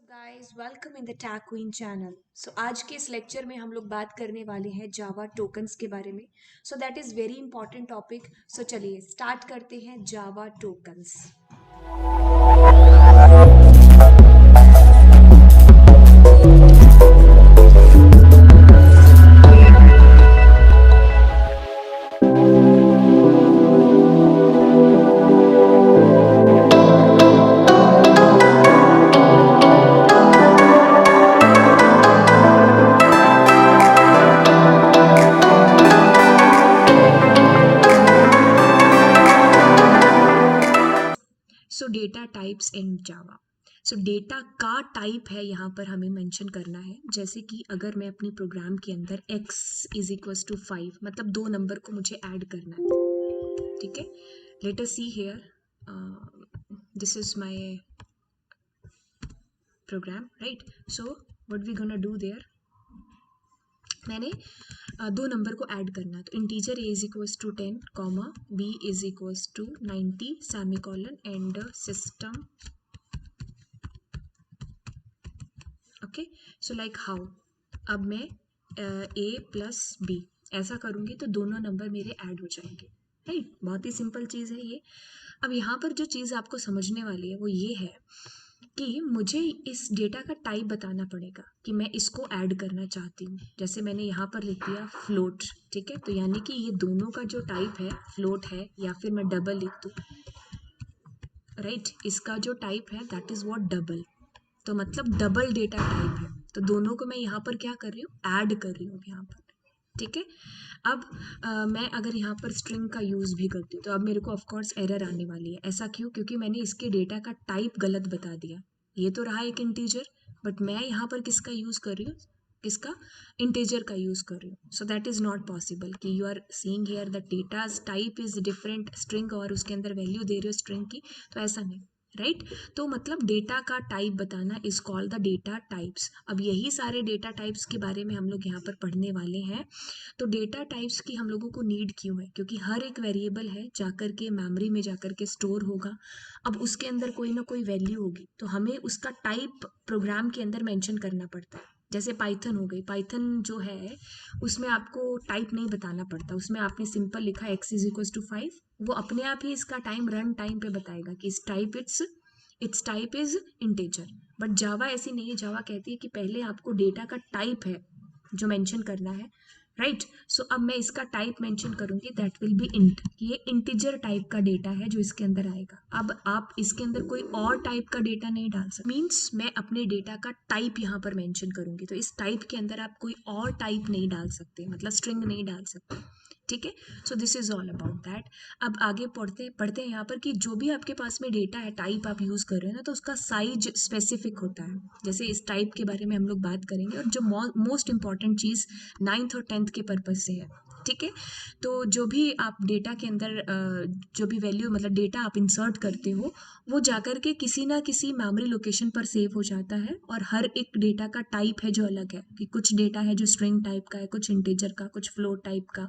Guys welcome in the tag queen channel. आज के इस लेक्चर में हम लोग बात करने वाले हैं जावा टोकन्स के बारे में। That is very important topic. चलिए स्टार्ट करते हैं Java tokens. Data types in Java. Data का टाइप है यहाँ पर हमें मेंशन करना है। जैसे कि अगर मैं अपनी प्रोग्राम के अंदर x इज इक्वल्स टू 5 मतलब 2 नंबर को मुझे ऐड करना है, ठीक है। Let us see here, this is my program, right. What we gonna do there, मैंने 2 नंबर को ऐड करना है। तो integer a is equals to 10 comma b is equals to 90 semicolon and system. Okay, so like how, अब मैं a plus b ऐसा करूँगी तो दोनों नंबर मेरे ऐड हो जाएंगे, राइट। बहुत ही सिंपल चीज़ है ये। अब यहाँ पर जो चीज़ आपको समझने वाली है वो ये है कि मुझे इस डेटा का टाइप बताना पड़ेगा कि मैं इसको ऐड करना चाहती हूँ। जैसे मैंने यहाँ पर लिख दिया फ्लोट, ठीक है। तो यानी कि ये दोनों का जो टाइप है फ्लोट है, या फिर मैं डबल लिख दूँ, राइट। इसका जो टाइप है दैट इज़ व्हाट डबल। तो मतलब डबल डेटा टाइप है। तो दोनों को मैं यहाँ पर क्या कर रही हूँ, ऐड कर रही हूँ यहाँ पर, ठीक है। अब मैं अगर यहाँ पर स्ट्रिंग का यूज़ भी करती हूँ तो अब मेरे को ऑफकोर्स एरर आने वाली है। ऐसा क्यों? क्योंकि मैंने इसके डेटा का टाइप गलत बता दिया। ये तो रहा एक इंटीजर, बट मैं यहाँ पर किसका यूज़ कर रही हूँ, किसका, इंटीजर का यूज़ कर रही हूँ। So that is not possible कि you are seeing here the data's type is different string और उसके अंदर वैल्यू दे रहे हो स्ट्रिंग की, तो ऐसा नहीं, राइट। तो मतलब डेटा का टाइप बताना is called the data types. अब यही सारे डेटा टाइप्स के बारे में हम लोग यहाँ पर पढ़ने वाले हैं। तो डेटा टाइप्स की हम लोगों को नीड क्यों है? क्योंकि हर एक वेरिएबल है जाकर के मेमोरी में जाकर के स्टोर होगा। अब उसके अंदर कोई ना कोई वैल्यू होगी, तो हमें उसका टाइप प्रोग्राम के अंदर मेंशन करना पड़ता है। जैसे पाइथन हो गई, पाइथन जो है उसमें आपको टाइप नहीं बताना पड़ता। उसमें आपने सिंपल लिखा x इज इक्वल टू 5, वो अपने आप ही इसका टाइम रन टाइम पे बताएगा कि it's type is integer. But Java ऐसी नहीं है। जावा कहती है कि पहले आपको डेटा का टाइप है जो मेंशन करना है, राइट। सो अब मैं इसका टाइप मेंशन करूंगी, दैट विल बी इंट। ये इंटीजर टाइप का डेटा है जो इसके अंदर आएगा। अब आप इसके अंदर कोई और टाइप का डेटा नहीं डाल सकते। मीन्स मैं अपने डेटा का टाइप यहाँ पर मेंशन करूंगी, तो इस टाइप के अंदर आप कोई और टाइप नहीं डाल सकते, मतलब स्ट्रिंग नहीं डाल सकते, ठीक है। So this is all about that. अब आगे पढ़ते हैं यहाँ पर कि जो भी आपके पास में डेटा है, टाइप आप यूज़ कर रहे हैं ना, तो उसका साइज स्पेसिफिक होता है। जैसे इस टाइप के बारे में हम लोग बात करेंगे, और जो मोस्ट इंपॉर्टेंट चीज़ 9th और 10th के पर्पज़ से है, ठीक है। तो जो भी आप डेटा के अंदर जो भी वैल्यू मतलब डेटा आप इंसर्ट करते हो, वो जाकर के किसी ना किसी मेमोरी लोकेशन पर सेव हो जाता है। और हर एक डेटा का टाइप है जो अलग है, कि कुछ डेटा है जो स्ट्रिंग टाइप का है, कुछ इंटीजर का, कुछ फ्लोट टाइप का,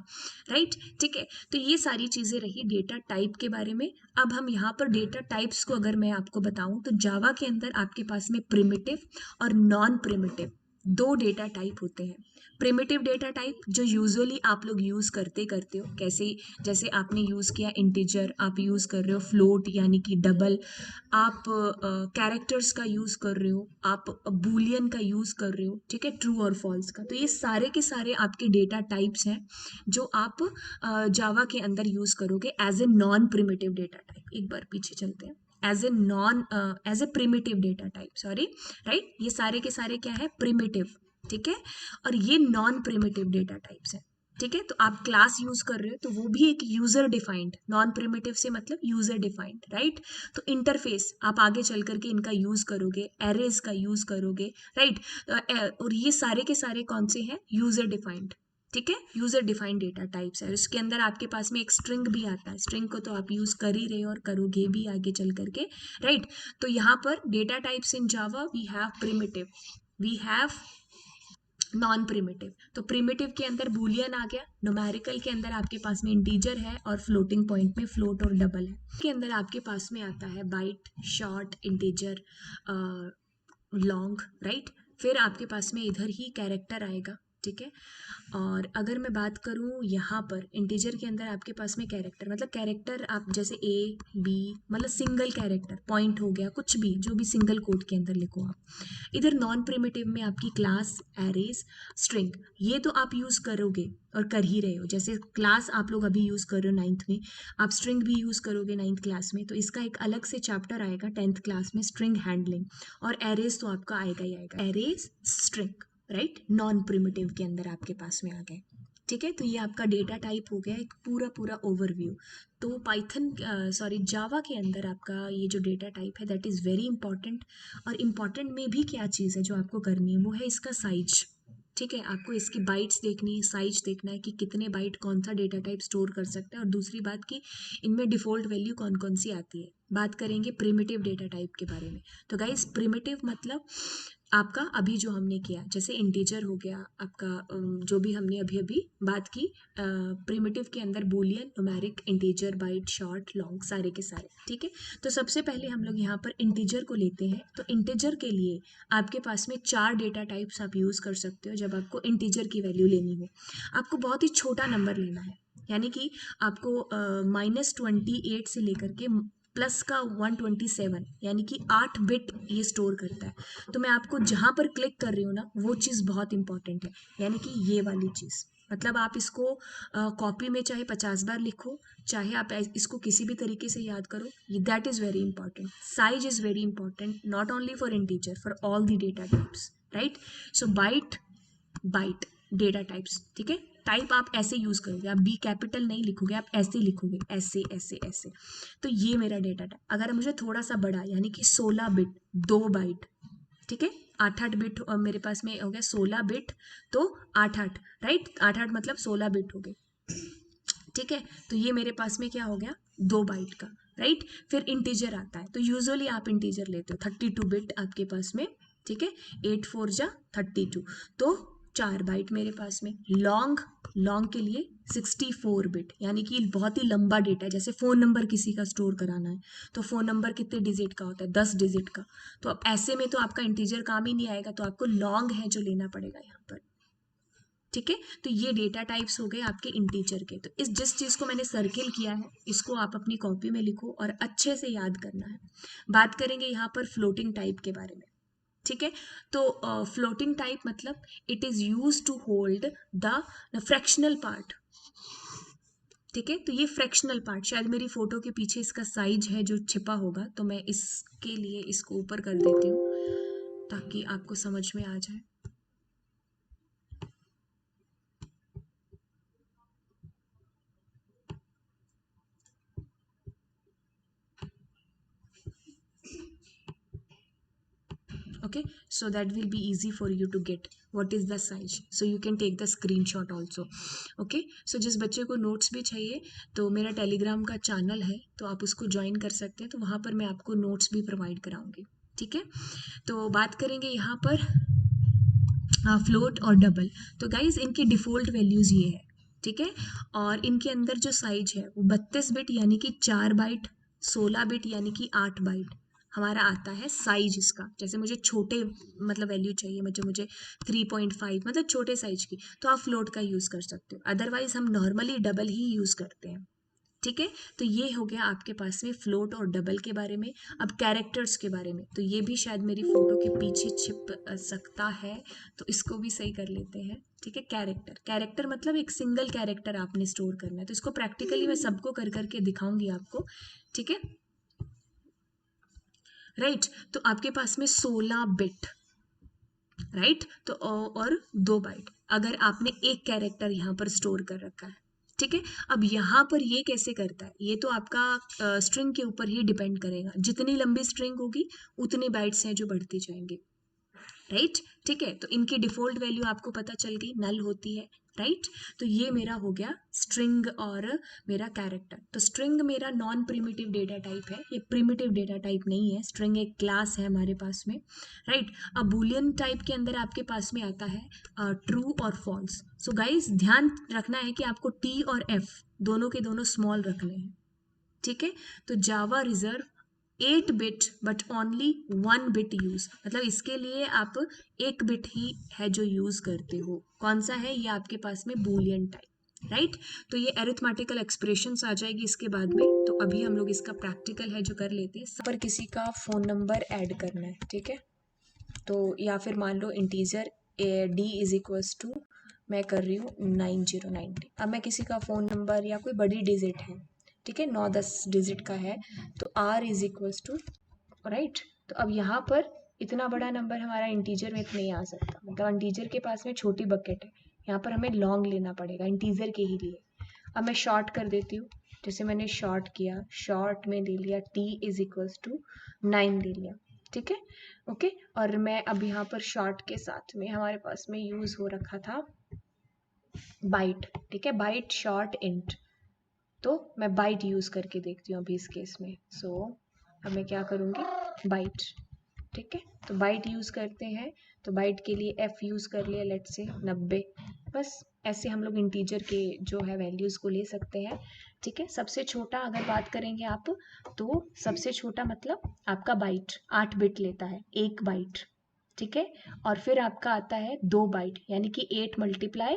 राइट, ठीक है। तो ये सारी चीज़ें रही डेटा टाइप के बारे में। अब हम यहाँ पर डेटा टाइप्स को अगर मैं आपको बताऊँ, तो जावा के अंदर आपके पास में प्रिमिटिव और नॉन प्रिमिटिव 2 डेटा टाइप होते हैं। प्रिमिटिव डेटा टाइप जो यूजुअली आप लोग यूज़ करते हो, कैसे, जैसे आपने यूज़ किया इंटीजर, आप यूज़ कर रहे हो फ्लोट यानी कि डबल, आप कैरेक्टर्स का यूज़ कर रहे हो, आप बूलियन का यूज़ कर रहे हो, ठीक है, ट्रू और फॉल्स का। तो ये सारे के सारे आपके डेटा टाइप्स हैं जो आप जावा के अंदर यूज़ करोगे as a non primitive data type. एक बार पीछे चलते हैं। As a primitive data type, sorry, right. ये सारे के सारे क्या है, प्रिमिटिव, ठीक है। और ये नॉन प्रिमिटिव डेटा टाइप्स है, ठीक है। तो आप क्लास यूज कर रहे हो तो वो भी एक यूजर डिफाइंड, नॉन प्रिमिटिव से मतलब यूजर डिफाइंड, राइट। तो इंटरफेस आप आगे चल करके इनका यूज करोगे, एरेज का यूज करोगे, राइट। और ये सारे के सारे कौन से हैं, यूजर डिफाइंड, ठीक है। यूजर डिफाइंड डेटा टाइप्स है। उसके अंदर आपके पास में एक स्ट्रिंग भी आता है। स्ट्रिंग को तो आप यूज कर ही रहे हो और करोगे भी आगे चल करके, राइट। तो यहाँ पर data types in Java we have primitive, we have non primitive. तो प्रिमिटिव के अंदर बूलियन आ गया, न्यूमेरिकल के अंदर आपके पास में इंटीजर है, और फ्लोटिंग पॉइंट में फ्लोट और डबल है। के अंदर आपके पास में आता है byte, short, integer, long, right. फिर आपके पास में इधर ही कैरेक्टर आएगा, ठीक है। और अगर मैं बात करूँ यहाँ पर इंटीजर के अंदर आपके पास में कैरेक्टर, मतलब कैरेक्टर आप जैसे ए बी, मतलब सिंगल कैरेक्टर, पॉइंट हो गया, कुछ भी जो भी सिंगल कोट के अंदर लिखो आप। इधर नॉन प्रिमिटिव में आपकी क्लास, एरेज, स्ट्रिंग, ये तो आप यूज़ करोगे और कर ही रहे हो। जैसे क्लास आप लोग अभी यूज़ कर रहे हो 9th में, आप स्ट्रिंग भी यूज़ करोगे 9th क्लास में, तो इसका एक अलग से चैप्टर आएगा 10th क्लास में, स्ट्रिंग हैंडलिंग। और एरेज तो आपका आएगा ही आएगा, arrays, string, right, non primitive के अंदर आपके पास में आ गए, ठीक है। तो ये आपका डेटा टाइप हो गया एक पूरा पूरा ओवरव्यू। तो पाइथन, सॉरी, जावा के अंदर आपका ये जो डेटा टाइप है दैट इज़ वेरी इंपॉर्टेंट। और इम्पॉर्टेंट में भी क्या चीज़ है जो आपको करनी है, वो है इसका साइज, ठीक है। आपको इसकी बाइट्स देखनी है, साइज देखना है कि कितने बाइट कौन सा डेटा टाइप स्टोर कर सकता है। और दूसरी बात कि इनमें डिफ़ॉल्ट वैल्यू कौन कौन सी आती है। बात करेंगे प्रिमिटिव डेटा टाइप के बारे में। तो गाइस, प्रिमिटिव मतलब आपका अभी जो हमने किया, जैसे इंटीजर हो गया आपका, जो भी हमने अभी अभी बात की, प्रिमिटिव के अंदर boolean, numeric, integer, byte, short, long, सारे के सारे, ठीक है। तो सबसे पहले हम लोग यहाँ पर इंटीजर को लेते हैं। तो इंटीजर के लिए आपके पास में 4 डेटा टाइप्स आप यूज़ कर सकते हो जब आपको इंटीजर की वैल्यू लेनी हो। आपको बहुत ही छोटा नंबर लेना है, यानी कि आपको -28 से लेकर के प्लस का 127, यानी कि 8 बिट ये स्टोर करता है। तो मैं आपको जहाँ पर क्लिक कर रही हूँ ना, वो चीज़ बहुत इंपॉर्टेंट है, यानी कि ये वाली चीज़। मतलब आप इसको कॉपी में चाहे 50 बार लिखो, चाहे आप इसको किसी भी तरीके से याद करो, that is very important. Size is very important, not only for integer, for all the data types, right. So byte, byte, data types, ठीक है। टाइप आप ऐसे यूज़ करोगे, आप बी कैपिटल नहीं लिखोगे, आप ऐसे लिखोगे, ऐसे ऐसे ऐसे। तो ये मेरा डेटा टाइप। अगर मुझे थोड़ा सा बड़ा, यानी कि 16 बिट 2 बाइट, ठीक है, 8 बिट मेरे पास में हो गया 16 बिट, तो 8 राइट, 8 मतलब 16 बिट हो गए, ठीक है। तो ये मेरे पास में क्या हो गया, 2 बाइट का, राइट। फिर इंटीजर आता है, तो यूजुअली आप इंटीजर लेते हो 32 बिट आपके पास में, ठीक है। 8 4 जा 32, तो 4 बाइट मेरे पास में। लॉन्ग, लॉन्ग के लिए 64 बिट, यानी कि बहुत ही लंबा डेटा है। जैसे फ़ोन नंबर किसी का स्टोर कराना है, तो फ़ोन नंबर कितने डिजिट का होता है, 10 डिजिट का। तो अब ऐसे में तो आपका इंटीजर काम ही नहीं आएगा, तो आपको लॉन्ग है जो लेना पड़ेगा यहाँ पर, ठीक है। तो ये डेटा टाइप्स हो गए आपके इंटीजर के। तो इस जिस चीज़ को मैंने सर्किल किया है, इसको आप अपनी कॉपी में लिखो और अच्छे से याद करना है। बात करेंगे यहाँ पर फ्लोटिंग टाइप के बारे में, ठीक है। तो फ्लोटिंग टाइप मतलब it is use to hold the fractional part, ठीक है। तो ये फ्रैक्शनल पार्ट, शायद मेरी फोटो के पीछे इसका साइज है जो छिपा होगा, तो मैं इसके लिए इसको ऊपर कर देती हूँ ताकि आपको समझ में आ जाए। Okay, so that will be easy for you to get what is the size, so you can take the screenshot also. Okay, so जिस बच्चे को नोट्स भी चाहिए, तो मेरा टेलीग्राम का चैनल है, तो आप उसको ज्वाइन कर सकते हैं, तो वहाँ पर मैं आपको नोट्स भी प्रोवाइड कराऊंगी, ठीक है। तो बात करेंगे यहाँ पर फ्लोट और डबल। तो गाइज इनकी डिफ़ॉल्ट वैल्यूज़ ये है, ठीक है। और इनके अंदर जो साइज है वो 32 बिट यानी कि 4 बाइट, 16 बिट यानी कि 8 बाइट हमारा आता है साइज इसका। जैसे मुझे छोटे मतलब वैल्यू चाहिए, मुझे 3.5 मतलब छोटे साइज की, तो आप फ्लोट का यूज़ कर सकते हो। अदरवाइज हम नॉर्मली डबल ही यूज़ करते हैं, ठीक है। तो ये हो गया आपके पास में फ्लोट और डबल के बारे में। अब कैरेक्टर्स के बारे में, तो ये भी शायद मेरी फोटो के पीछे छिप सकता है, तो इसको भी सही कर लेते हैं, ठीक है। कैरेक्टर, कैरेक्टर मतलब एक सिंगल कैरेक्टर आपने स्टोर करना है, तो इसको प्रैक्टिकली मैं सबको कर करके दिखाऊंगी आपको, ठीक है, राइट। तो आपके पास में 16 बिट, राइट, तो और 2 बाइट, अगर आपने एक कैरेक्टर यहाँ पर स्टोर कर रखा है, ठीक है। अब यहाँ पर ये कैसे करता है, ये तो आपका स्ट्रिंग के ऊपर ही डिपेंड करेगा। जितनी लंबी स्ट्रिंग होगी उतने बाइट्स हैं जो बढ़ती जाएंगे, राइट, ठीक है। तो इनकी डिफ़ॉल्ट वैल्यू आपको पता चल गई, नल होती है, राइट। तो ये मेरा हो गया स्ट्रिंग और मेरा कैरेक्टर। तो स्ट्रिंग मेरा नॉन प्रिमिटिव डेटा टाइप है, ये प्रिमिटिव डेटा टाइप नहीं है। स्ट्रिंग एक क्लास है हमारे पास में, राइट। अब बूलियन टाइप के अंदर आपके पास में आता है ट्रू और फॉल्स। सो गाइज ध्यान रखना है कि आपको टी और एफ दोनों के दोनों स्मॉल रखने हैं, ठीक है। तो Java reserve 8 bit but only 1 bit use, मतलब इसके लिए आप 1 बिट ही है जो यूज करते हो। कौन सा है ये आपके पास में? Boolean type, right. तो ये अरिथमेटिकल एक्सप्रेशंस आ जाएगी इसके बाद में। तो अभी हम लोग इसका प्रैक्टिकल है जो कर लेते हैं। पर किसी का फोन नंबर ऐड करना है, ठीक है। तो या फिर मान लो integer d is equals to, मैं कर रही हूँ 9090। अब मैं किसी का फ़ोन नंबर या कोई बड़ी डिजिट है, ठीक है, 9-10 डिजिट का है, तो r is equals to, right. तो अब यहाँ पर इतना बड़ा नंबर हमारा इंटीजर में नहीं आ सकता, मतलब इंटीजर के पास में छोटी बकेट है, यहाँ पर हमें लॉन्ग लेना पड़ेगा इंटीजर के ही लिए। अब मैं शॉर्ट कर देती हूँ, जैसे मैंने शॉर्ट किया, शॉर्ट में ले लिया t इज इक्वल्स टू 9 ले लिया, ठीक है, ओके। और मैं अब यहाँ पर शॉर्ट के साथ में हमारे पास में यूज़ हो रखा था बाइट, ठीक है, बाइट शॉर्ट इंट। तो मैं बाइट यूज़ करके देखती हूँ अभी इस केस में। सो अब मैं क्या करूँगी, बाइट, ठीक है। तो बाइट यूज़ करते हैं, तो बाइट के लिए f यूज़ कर लिया, लेट्स से 90। बस ऐसे हम लोग इंटीजर के जो है वैल्यूज़ को ले सकते हैं, ठीक है। सबसे छोटा अगर बात करेंगे आप, तो सबसे छोटा मतलब आपका बाइट 8 बिट लेता है, 1 बाइट, ठीक है। और फिर आपका आता है 2 बाइट, यानी कि 8 मल्टीप्लाई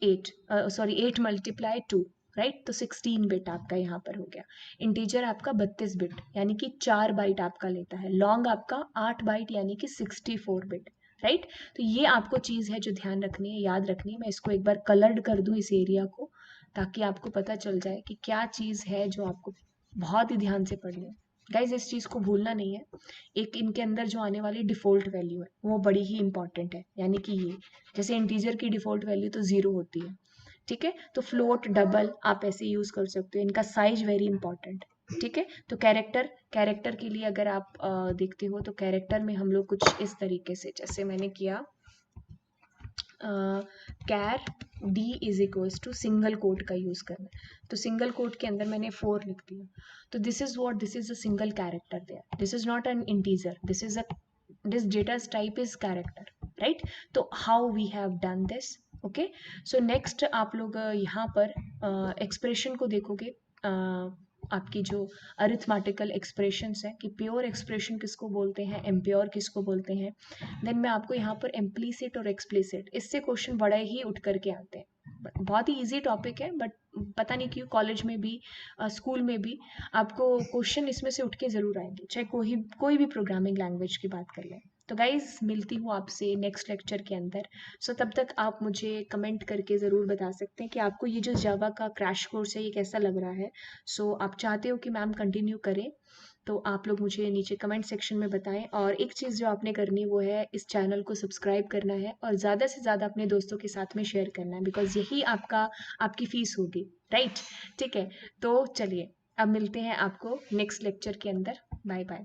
8 मल्टीप्लाई 2, राइट। तो 16 बिट आपका यहाँ पर हो गया। इंटीजर आपका 32 बिट, यानी कि 4 बाइट आपका लेता है। लॉन्ग आपका 8 बाइट, यानी कि 64 बिट, राइट। तो ये आपको चीज़ है जो ध्यान रखनी है, याद रखनी है। मैं इसको एक बार कलर्ड कर दूँ इस एरिया को, ताकि आपको पता चल जाए कि क्या चीज़ है जो आपको बहुत ही ध्यान से पढ़नी है। गाइज इस चीज़ को भूलना नहीं है। एक इनके अंदर जो आने वाली डिफ़ॉल्ट वैल्यू है वो बड़ी ही इंपॉर्टेंट है, यानी कि ये जैसे इंटीजर की डिफ़ॉल्ट वैल्यू तो 0 होती है, ठीक है। तो फ्लोट, डबल आप ऐसे यूज़ कर सकते हो, इनका साइज वेरी इंपॉर्टेंट, ठीक है। तो कैरेक्टर के लिए अगर आप देखते हो, तो कैरेक्टर में हम लोग कुछ इस तरीके से, जैसे मैंने किया char d is equals to single quote का यूज़ करना है। तो सिंगल कोट के अंदर मैंने 4 लिख दिया। तो this is a single character there, this is not an integer, this data's type is character, right। तो how we have done this, okay। so next आप लोग यहाँ पर एक्सप्रेशन को देखोगे, आपकी जो अरिथमेटिकल एक्सप्रेशंस है कि प्योर एक्सप्रेशन किसको बोलते हैं, इम्प्योर किसको बोलते हैं। देन मैं आपको यहाँ पर इम्प्लीसिट और एक्सप्लिसिट, इससे क्वेश्चन बड़े ही उठ करके आते हैं। बहुत ही इजी टॉपिक है, बट पता नहीं क्यों कॉलेज में भी स्कूल में भी आपको क्वेश्चन इसमें से उठ के ज़रूर आएंगे, चाहे कोई भी प्रोग्रामिंग लैंग्वेज की बात कर लें। तो गाइज मिलती हूँ आपसे नेक्स्ट लेक्चर के अंदर। सो तब तक आप मुझे कमेंट करके ज़रूर बता सकते हैं कि आपको ये जो जावा का क्रैश कोर्स है ये कैसा लग रहा है। सो आप चाहते हो कि मैम कंटिन्यू करें, तो आप लोग मुझे नीचे कमेंट सेक्शन में बताएं। और एक चीज़ जो आपने करनी वो है इस चैनल को सब्सक्राइब करना है और ज़्यादा से ज़्यादा अपने दोस्तों के साथ में शेयर करना है, बिकॉज यही आपकी फ़ीस होगी, राइट। ठीक है, तो चलिए अब मिलते हैं आपको नेक्स्ट लेक्चर के अंदर। Bye bye.